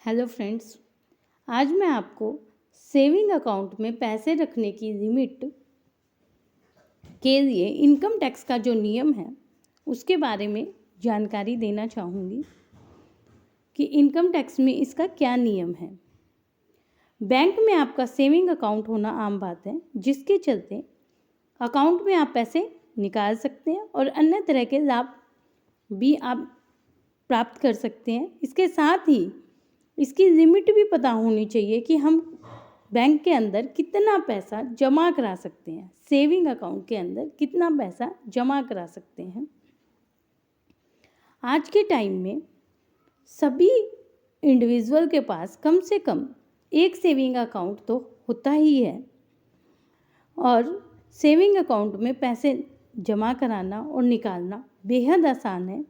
Hello friends, आज मैं आपको सेविंग अकाउंट में पैसे रखने की लिमिट के लिए इनकम टैक्स का जो नियम है उसके बारे में जानकारी देना चाहूँगी कि इनकम टैक्स में इसका क्या नियम है। बैंक में आपका सेविंग अकाउंट होना आम बात है, जिसके चलते अकाउंट में आप पैसे निकाल सकते हैं और अन्य तरह के लाभ भी आप प्राप्त कर सकते हैं। इसके साथ ही इसकी लिमिट भी पता होनी चाहिए कि हम बैंक के अंदर कितना पैसा जमा करा सकते हैं, सेविंग अकाउंट के अंदर कितना पैसा जमा करा सकते हैं। आज के टाइम में सभी इंडिविजुअल के पास कम से कम एक सेविंग अकाउंट तो होता ही है और सेविंग अकाउंट में पैसे जमा कराना और निकालना बेहद आसान है।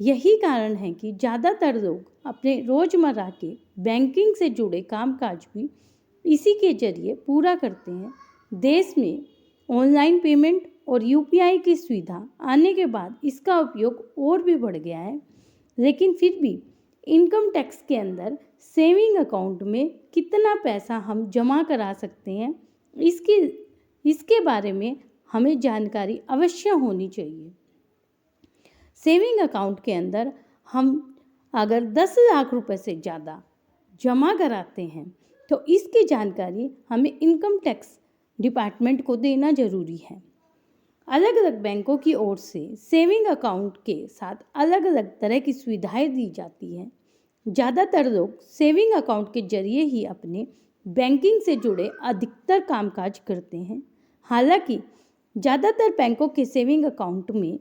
यही कारण है कि ज़्यादातर लोग अपने रोज़मर्रा के बैंकिंग से जुड़े कामकाज भी इसी के जरिए पूरा करते हैं। देश में ऑनलाइन पेमेंट और यूपीआई की सुविधा आने के बाद इसका उपयोग और भी बढ़ गया है, लेकिन फिर भी इनकम टैक्स के अंदर सेविंग अकाउंट में कितना पैसा हम जमा करा सकते हैं, इसके बारे में हमें जानकारी अवश्य होनी चाहिए। सेविंग अकाउंट के अंदर हम अगर 10 लाख रुपए से ज़्यादा जमा कराते हैं तो इसकी जानकारी हमें इनकम टैक्स डिपार्टमेंट को देना ज़रूरी है। अलग अलग बैंकों की ओर से सेविंग अकाउंट के साथ अलग अलग तरह की सुविधाएं दी जाती हैं। ज़्यादातर लोग सेविंग अकाउंट के जरिए ही अपने बैंकिंग से जुड़े अधिकतर कामकाज करते हैं। हालांकि ज़्यादातर बैंकों के सेविंग अकाउंट में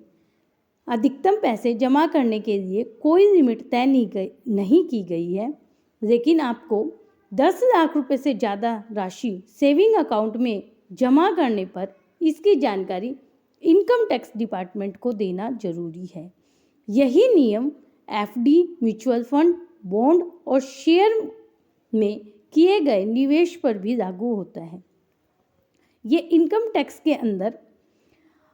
अधिकतम पैसे जमा करने के लिए कोई लिमिट तय नहीं की गई है, लेकिन आपको 10 लाख रुपए से ज़्यादा राशि सेविंग अकाउंट में जमा करने पर इसकी जानकारी इनकम टैक्स डिपार्टमेंट को देना जरूरी है। यही नियम एफडी, म्यूचुअल फंड, बॉन्ड और शेयर में किए गए निवेश पर भी लागू होता है। ये इनकम टैक्स के अंदर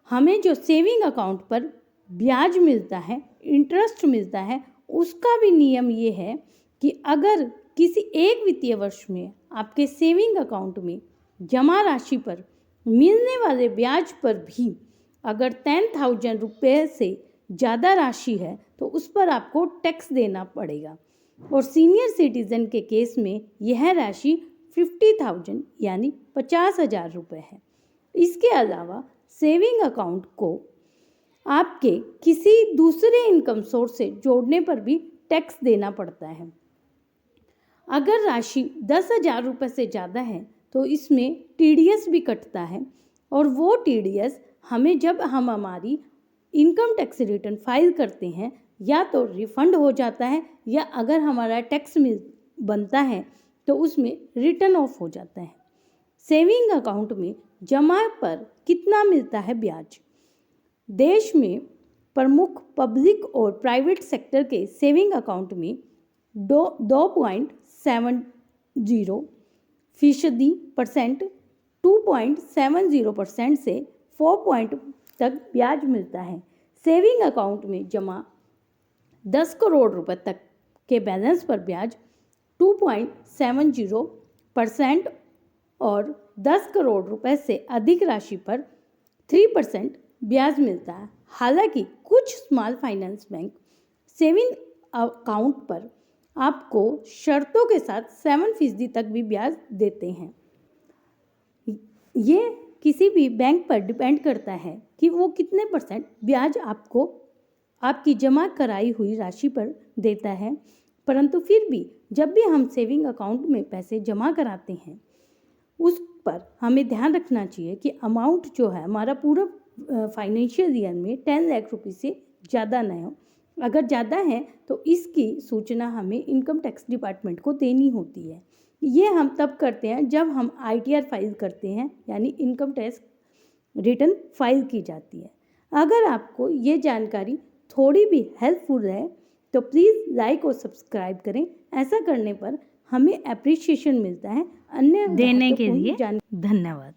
हमें जो सेविंग अकाउंट पर ब्याज मिलता है, इंटरेस्ट मिलता है, उसका भी नियम ये है कि अगर किसी एक वित्तीय वर्ष में आपके सेविंग अकाउंट में जमा राशि पर मिलने वाले ब्याज पर भी अगर 10,000 रुपये से ज़्यादा राशि है तो उस पर आपको टैक्स देना पड़ेगा और सीनियर सिटीजन के केस में यह राशि 50,000 यानी 50,000 रुपये है। इसके अलावा सेविंग अकाउंट को आपके किसी दूसरे इनकम सोर्स से जोड़ने पर भी टैक्स देना पड़ता है। अगर राशि 10,000 रुपये से ज़्यादा है तो इसमें टीडीएस भी कटता है और वो टीडीएस हमें जब हम हमारी इनकम टैक्स रिटर्न फाइल करते हैं या तो रिफंड हो जाता है या अगर हमारा टैक्स बनता है तो उसमें रिटर्न ऑफ हो जाता है। सेविंग अकाउंट में जमा पर कितना मिलता है ब्याज? देश में प्रमुख पब्लिक और प्राइवेट सेक्टर के सेविंग अकाउंट में 2.70%, 2.70% से 4 तक ब्याज मिलता है। सेविंग अकाउंट में जमा 10 करोड़ रुपए तक के बैलेंस पर ब्याज 2.70% और 10 करोड़ रुपए से अधिक राशि पर 3% ब्याज मिलता है। हालांकि कुछ small finance bank saving account पर आपको शर्तों के साथ 7% तक भी ब्याज देते हैं। ये किसी भी बैंक पर डिपेंड करता है कि वो कितने % ब्याज आपको आपकी जमा कराई हुई राशि पर देता है। परंतु फिर भी जब भी हम सेविंग अकाउंट में पैसे जमा कराते हैं उस पर हमें ध्यान रखना चाहिए कि अमाउंट जो है हमारा पूरा फाइनेंशियल ईयर में 10 लाख रुपये से ज़्यादा न हो। अगर ज़्यादा है तो इसकी सूचना हमें इनकम टैक्स डिपार्टमेंट को देनी होती है। ये हम तब करते हैं जब हम आईटीआर फाइल करते हैं, यानी इनकम टैक्स रिटर्न फाइल की जाती है। अगर आपको ये जानकारी थोड़ी भी हेल्पफुल है तो प्लीज़ लाइक और सब्सक्राइब करें। ऐसा करने पर हमें एप्रिशिएशन मिलता है। अन्य देने के लिए धन्यवाद।